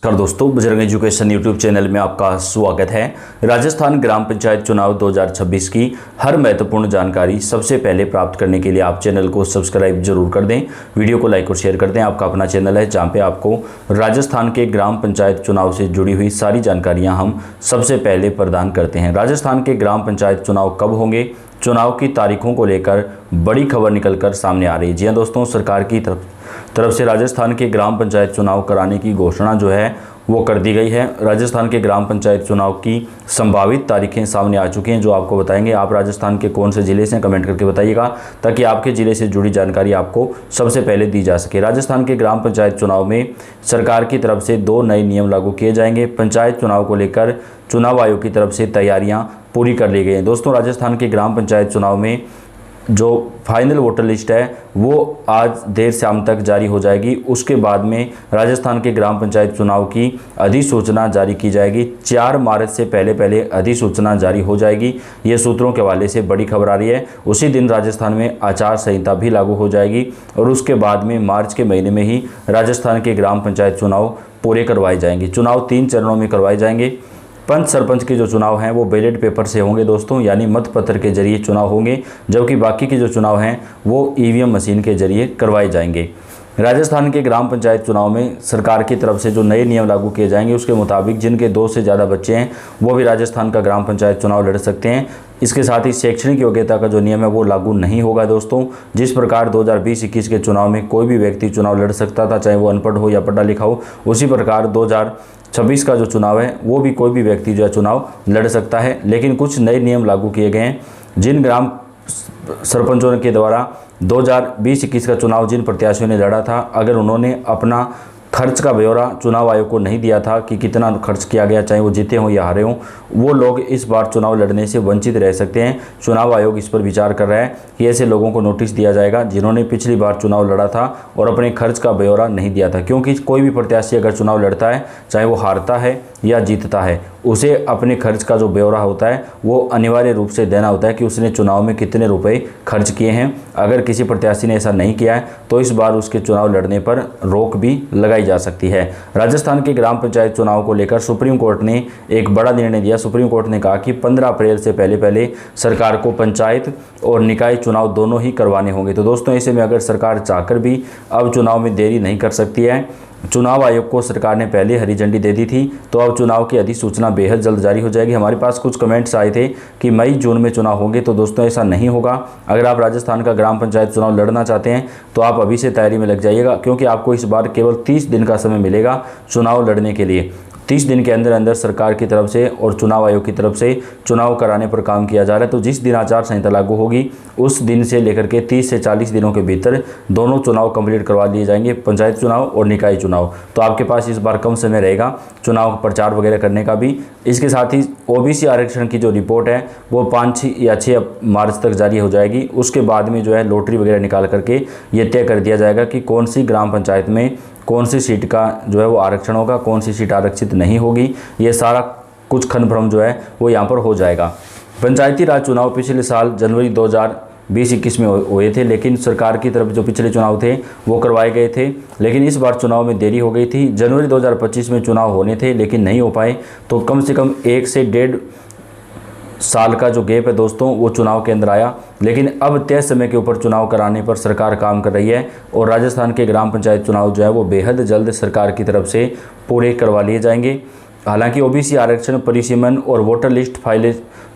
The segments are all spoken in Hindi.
नमस्कार दोस्तों, बजरंग एजुकेशन यूट्यूब चैनल में आपका स्वागत है। राजस्थान ग्राम पंचायत चुनाव 2026 की हर महत्वपूर्ण जानकारी सबसे पहले प्राप्त करने के लिए आप चैनल को सब्सक्राइब जरूर कर दें, वीडियो को लाइक और शेयर कर दें। आपका अपना चैनल है जहां पे आपको राजस्थान के ग्राम पंचायत चुनाव से जुड़ी हुई सारी जानकारियाँ हम सबसे पहले प्रदान करते हैं। राजस्थान के ग्राम पंचायत चुनाव कब होंगे, चुनाव की तारीखों को लेकर बड़ी खबर निकलकर सामने आ रही है। जी हाँ दोस्तों, सरकार की तरफ से राजस्थान के ग्राम पंचायत चुनाव कराने की घोषणा जो है वो कर दी गई है। राजस्थान के ग्राम पंचायत चुनाव की संभावित तारीखें सामने आ चुकी हैं जो आपको बताएंगे। आप राजस्थान के कौन से ज़िले से कमेंट करके बताइएगा ताकि आपके ज़िले से जुड़ी जानकारी आपको सबसे पहले दी जा सके। राजस्थान के ग्राम पंचायत चुनाव में सरकार की तरफ से 2 नए नियम लागू किए जाएंगे। पंचायत चुनाव को लेकर चुनाव आयोग की तरफ से तैयारियाँ पूरी कर ली गई हैं। दोस्तों, राजस्थान के ग्राम पंचायत चुनाव में जो फाइनल वोटर लिस्ट है वो आज देर शाम तक जारी हो जाएगी। उसके बाद में राजस्थान के ग्राम पंचायत चुनाव की अधिसूचना जारी की जाएगी। 4 मार्च से पहले अधिसूचना जारी हो जाएगी। ये सूत्रों के हवाले से बड़ी खबर आ रही है। उसी दिन राजस्थान में आचार संहिता भी लागू हो जाएगी और उसके बाद में मार्च के महीने में ही राजस्थान के ग्राम पंचायत चुनाव पूरे करवाए जाएंगे। चुनाव 3 चरणों में करवाए जाएंगे। पंच सरपंच के जो चुनाव हैं वो बैलेट पेपर से होंगे दोस्तों, यानी मतपत्र के जरिए चुनाव होंगे, जबकि बाकी के जो चुनाव हैं वो ईवीएम मशीन के जरिए करवाए जाएंगे। राजस्थान के ग्राम पंचायत चुनाव में सरकार की तरफ से जो नए नियम लागू किए जाएंगे उसके मुताबिक जिनके 2 से ज़्यादा बच्चे हैं वो भी राजस्थान का ग्राम पंचायत चुनाव लड़ सकते हैं। इसके साथ ही शैक्षणिक योग्यता का जो नियम है वो लागू नहीं होगा दोस्तों। जिस प्रकार 2020-21 के चुनाव में कोई भी व्यक्ति चुनाव लड़ सकता था, चाहे वो अनपढ़ हो या पढ़ा लिखा हो, उसी प्रकार 2026 का जो चुनाव है वो भी कोई भी व्यक्ति जो है चुनाव लड़ सकता है। लेकिन कुछ नए नियम लागू किए गए हैं। जिन ग्राम सरपंचों के द्वारा 2020-21 का चुनाव जिन प्रत्याशियों ने लड़ा था, अगर उन्होंने अपना खर्च का ब्यौरा चुनाव आयोग को नहीं दिया था कि कितना खर्च किया गया, चाहे वो जीते हों या हारे हों, वो लोग इस बार चुनाव लड़ने से वंचित रह सकते हैं। चुनाव आयोग इस पर विचार कर रहा है कि ऐसे लोगों को नोटिस दिया जाएगा जिन्होंने पिछली बार चुनाव लड़ा था और अपने खर्च का ब्यौरा नहीं दिया था। क्योंकि कोई भी प्रत्याशी अगर चुनाव लड़ता है, चाहे वो हारता है या जीतता है, उसे अपने खर्च का जो ब्यौरा होता है वो अनिवार्य रूप से देना होता है कि उसने चुनाव में कितने रुपए खर्च किए हैं। अगर किसी प्रत्याशी ने ऐसा नहीं किया है तो इस बार उसके चुनाव लड़ने पर रोक भी लगाई जा सकती है। राजस्थान के ग्राम पंचायत चुनाव को लेकर सुप्रीम कोर्ट ने एक बड़ा निर्णय दिया। सुप्रीम कोर्ट ने कहा कि 15 अप्रैल से पहले सरकार को पंचायत और निकाय चुनाव दोनों ही करवाने होंगे। तो दोस्तों, ऐसे में अगर सरकार चाहकर भी अब चुनाव में देरी नहीं कर सकती है। चुनाव आयोग को सरकार ने पहले हरी झंडी दे दी थी, तो अब चुनाव की अधिसूचना बेहद जल्द जारी हो जाएगी। हमारे पास कुछ कमेंट्स आए थे कि मई जून में चुनाव होंगे, तो दोस्तों ऐसा नहीं होगा। अगर आप राजस्थान का ग्राम पंचायत चुनाव लड़ना चाहते हैं तो आप अभी से तैयारी में लग जाइएगा, क्योंकि आपको इस बार केवल 30 दिन का समय मिलेगा चुनाव लड़ने के लिए। 30 दिन के अंदर सरकार की तरफ से और चुनाव आयोग की तरफ से चुनाव कराने पर काम किया जा रहा है। तो जिस दिन आचार संहिता लागू होगी उस दिन से लेकर के 30 से 40 दिनों के भीतर दोनों चुनाव कंप्लीट करवा दिए जाएंगे, पंचायत चुनाव और निकाय चुनाव। तो आपके पास इस बार कम समय रहेगा चुनाव प्रचार वगैरह करने का भी। इसके साथ ही ओबीसी आरक्षण की जो रिपोर्ट है वो 5 या 6 मार्च तक जारी हो जाएगी। उसके बाद में जो है लॉटरी वगैरह निकाल करके ये तय कर दिया जाएगा कि कौन सी ग्राम पंचायत में कौन सी सीट का जो है वो आरक्षण होगा, कौन सी सीट आरक्षित नहीं होगी। ये सारा कुछ कन्फर्म जो है वो यहाँ पर हो जाएगा। पंचायती राज चुनाव पिछले साल जनवरी 2020-21 में हुए थे, लेकिन सरकार की तरफ जो पिछले चुनाव थे वो करवाए गए थे, लेकिन इस बार चुनाव में देरी हो गई थी। जनवरी 2025 में चुनाव होने थे लेकिन नहीं हो पाए, तो कम से कम 1 से 1.5 साल का जो गैप है दोस्तों वो चुनाव के अंदर आया। लेकिन अब तय समय के ऊपर चुनाव कराने पर सरकार काम कर रही है और राजस्थान के ग्राम पंचायत चुनाव जो है वो बेहद जल्द सरकार की तरफ से पूरे करवा लिए जाएंगे। हालांकि ओबीसी आरक्षण, परिसीमन और वोटर लिस्ट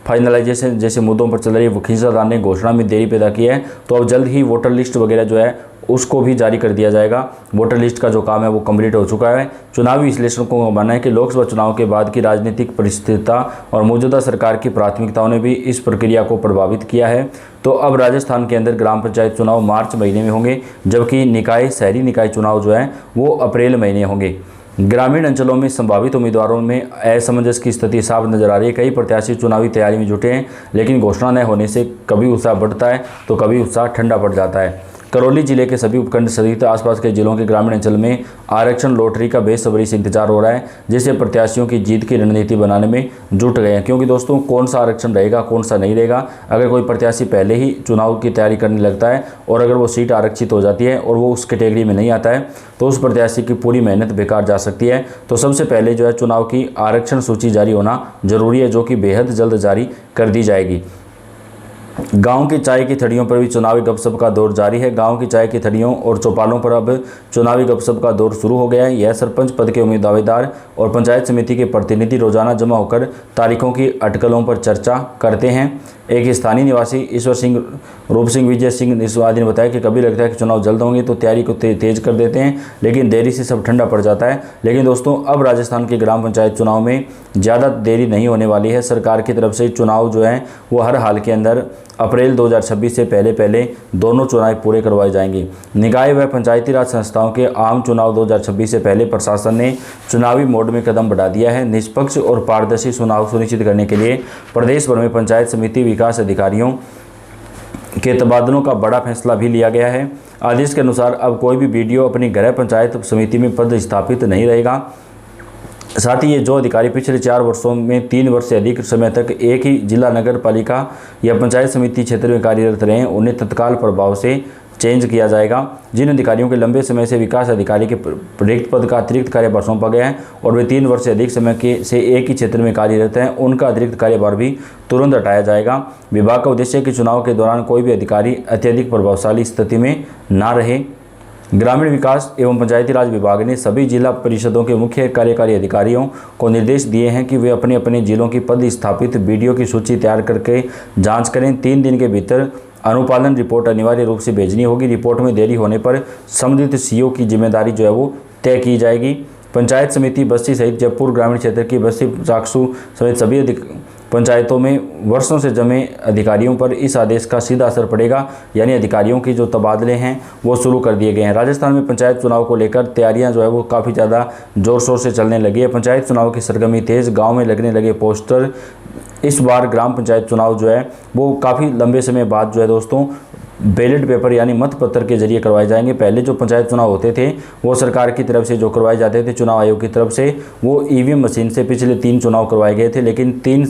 फाइनलाइजेशन जैसे मुद्दों पर चल रही खींचातान ने घोषणा में देरी पैदा की है, तो अब जल्द ही वोटर लिस्ट वगैरह जो है उसको भी जारी कर दिया जाएगा। वोटर लिस्ट का जो काम है वो कंप्लीट हो चुका है। चुनावी विश्लेषकों का मानना है कि लोकसभा चुनाव के बाद की राजनीतिक परिस्थितियां और मौजूदा सरकार की प्राथमिकताओं ने भी इस प्रक्रिया को प्रभावित किया है। तो अब राजस्थान के अंदर ग्राम पंचायत चुनाव मार्च महीने में होंगे, जबकि निकाय शहरी निकाय चुनाव जो है वो अप्रैल महीने होंगे। ग्रामीण अंचलों में संभावित उम्मीदवारों में असमंजस की स्थिति साफ नजर आ रही है। कई प्रत्याशी चुनावी तैयारी में जुटे हैं, लेकिन घोषणा न होने से कभी उत्साह बढ़ता है तो कभी उत्साह ठंडा पड़ जाता है। करौली जिले के सभी उपखंड सहित आसपास के जिलों के ग्रामीण अंचल में आरक्षण लॉटरी का बेसब्री से इंतजार हो रहा है, जिससे प्रत्याशियों की जीत की रणनीति बनाने में जुट गए हैं। क्योंकि दोस्तों कौन सा आरक्षण रहेगा कौन सा नहीं रहेगा, अगर कोई प्रत्याशी पहले ही चुनाव की तैयारी करने लगता है और अगर वो सीट आरक्षित हो जाती है और वो उस कैटेगरी में नहीं आता है तो उस प्रत्याशी की पूरी मेहनत बेकार जा सकती है। तो सबसे पहले जो है चुनाव की आरक्षण सूची जारी होना जरूरी है, जो कि बेहद जल्द जारी कर दी जाएगी। गांव की चाय की थड़ियों पर भी चुनावी गपशप का दौर जारी है। गांव की चाय की थड़ियों और चौपालों पर अब चुनावी गपशप का दौर शुरू हो गया है। यह सरपंच पद के दावेदार और पंचायत समिति के प्रतिनिधि रोजाना जमा होकर तारीखों की अटकलों पर चर्चा करते हैं। एक स्थानीय निवासी ईश्वर सिंह, रूप सिंह, विजय सिंह निस्वादी ने बताया कि कभी लगता है कि चुनाव जल्द होंगे तो तैयारी को तेज कर देते हैं, लेकिन देरी से सब ठंडा पड़ जाता है। लेकिन दोस्तों अब राजस्थान के ग्राम पंचायत चुनाव में ज़्यादा देरी नहीं होने वाली है। सरकार की तरफ से चुनाव जो है वो हर हाल के अंदर अप्रैल 2026 से पहले दोनों चुनाव पूरे करवाए जाएंगे। निकाय व पंचायती राज संस्थाओं के आम चुनाव 2026 से पहले प्रशासन ने चुनावी मोड में कदम बढ़ा दिया है। निष्पक्ष और पारदर्शी चुनाव सुनिश्चित करने के लिए प्रदेश भर में पंचायत समिति विकास अधिकारियों के तबादलों का बड़ा फैसला भी लिया गया है। आदेश के अनुसार अब कोई भी बीडीओ अपनी गृह पंचायत समिति में पद स्थापित नहीं रहेगा। साथ ही ये जो अधिकारी पिछले 4 वर्षों में 3 वर्ष से अधिक समय तक एक ही जिला, नगर पालिका या पंचायत समिति क्षेत्र में कार्यरत रहे, उन्हें तत्काल प्रभाव से चेंज किया जाएगा। जिन अधिकारियों के लंबे समय से विकास अधिकारी के रिक्त पद का अतिरिक्त कार्यभार सौंपा गया है और वे 3 वर्ष से अधिक समय से एक ही क्षेत्र में कार्यरत हैं, उनका अतिरिक्त कार्यभार भी तुरंत हटाया जाएगा। विभाग का उद्देश्य है कि चुनाव के दौरान कोई भी अधिकारी अत्यधिक प्रभावशाली स्थिति में ना रहे। ग्रामीण विकास एवं पंचायती राज विभाग ने सभी जिला परिषदों के मुख्य कार्यकारी अधिकारियों को निर्देश दिए हैं कि वे अपने अपने जिलों की पद स्थापित बीडीओ की सूची तैयार करके जांच करें। 3 दिन के भीतर अनुपालन रिपोर्ट अनिवार्य रूप से भेजनी होगी। रिपोर्ट में देरी होने पर संबंधित सीओ की जिम्मेदारी जो है वो तय की जाएगी। पंचायत समिति बस्ती सहित जयपुर ग्रामीण क्षेत्र की बस्ती, चाकसू सहित सभी पंचायतों में वर्षों से जमे अधिकारियों पर इस आदेश का सीधा असर पड़ेगा, यानी अधिकारियों की जो तबादले हैं वो शुरू कर दिए गए हैं। राजस्थान में पंचायत चुनाव को लेकर तैयारियां जो है वो काफ़ी ज़्यादा जोर शोर से चलने लगी है। पंचायत चुनाव की सरगर्मी तेज़, गांव में लगने लगे पोस्टर। इस बार ग्राम पंचायत चुनाव जो है वो काफ़ी लंबे समय बाद जो है दोस्तों बैलेट पेपर यानी मतपत्र के जरिए करवाए जाएंगे। पहले जो पंचायत चुनाव होते थे वो सरकार की तरफ से जो करवाए जाते थे चुनाव आयोग की तरफ से, वो ईवीएम मशीन से पिछले 3 चुनाव करवाए गए थे। लेकिन 3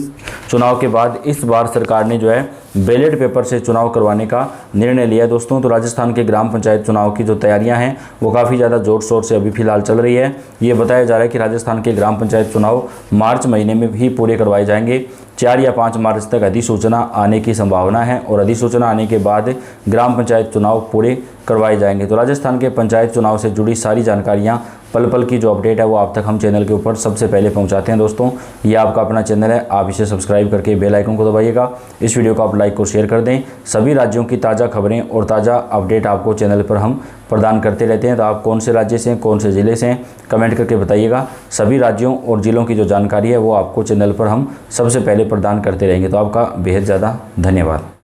चुनाव के बाद इस बार सरकार ने जो है बैलेट पेपर से चुनाव करवाने का निर्णय लिया है दोस्तों। तो राजस्थान के ग्राम पंचायत चुनाव की जो तैयारियां हैं वो काफ़ी ज़्यादा जोर शोर से अभी फिलहाल चल रही है। ये बताया जा रहा है कि राजस्थान के ग्राम पंचायत चुनाव मार्च महीने में भी पूरे करवाए जाएंगे। 4 या 5 मार्च तक अधिसूचना आने की संभावना है और अधिसूचना आने के बाद ग्राम पंचायत चुनाव पूरे करवाए जाएंगे। तो राजस्थान के पंचायत चुनाव से जुड़ी सारी जानकारियाँ, पल पल की जो अपडेट है वो आप तक हम चैनल के ऊपर सबसे पहले पहुंचाते हैं दोस्तों। ये आपका अपना चैनल है, आप इसे सब्सक्राइब करके बेल आइकन को दबाइएगा। इस वीडियो को आप लाइक और शेयर कर दें। सभी राज्यों की ताज़ा खबरें और ताज़ा अपडेट आपको चैनल पर हम प्रदान करते रहते हैं। तो आप कौन से राज्य से, कौन से ज़िले से, कमेंट करके बताइएगा। सभी राज्यों और ज़िलों की जो जानकारी है वो आपको चैनल पर हम सबसे पहले प्रदान करते रहेंगे। तो आपका बेहद ज़्यादा धन्यवाद।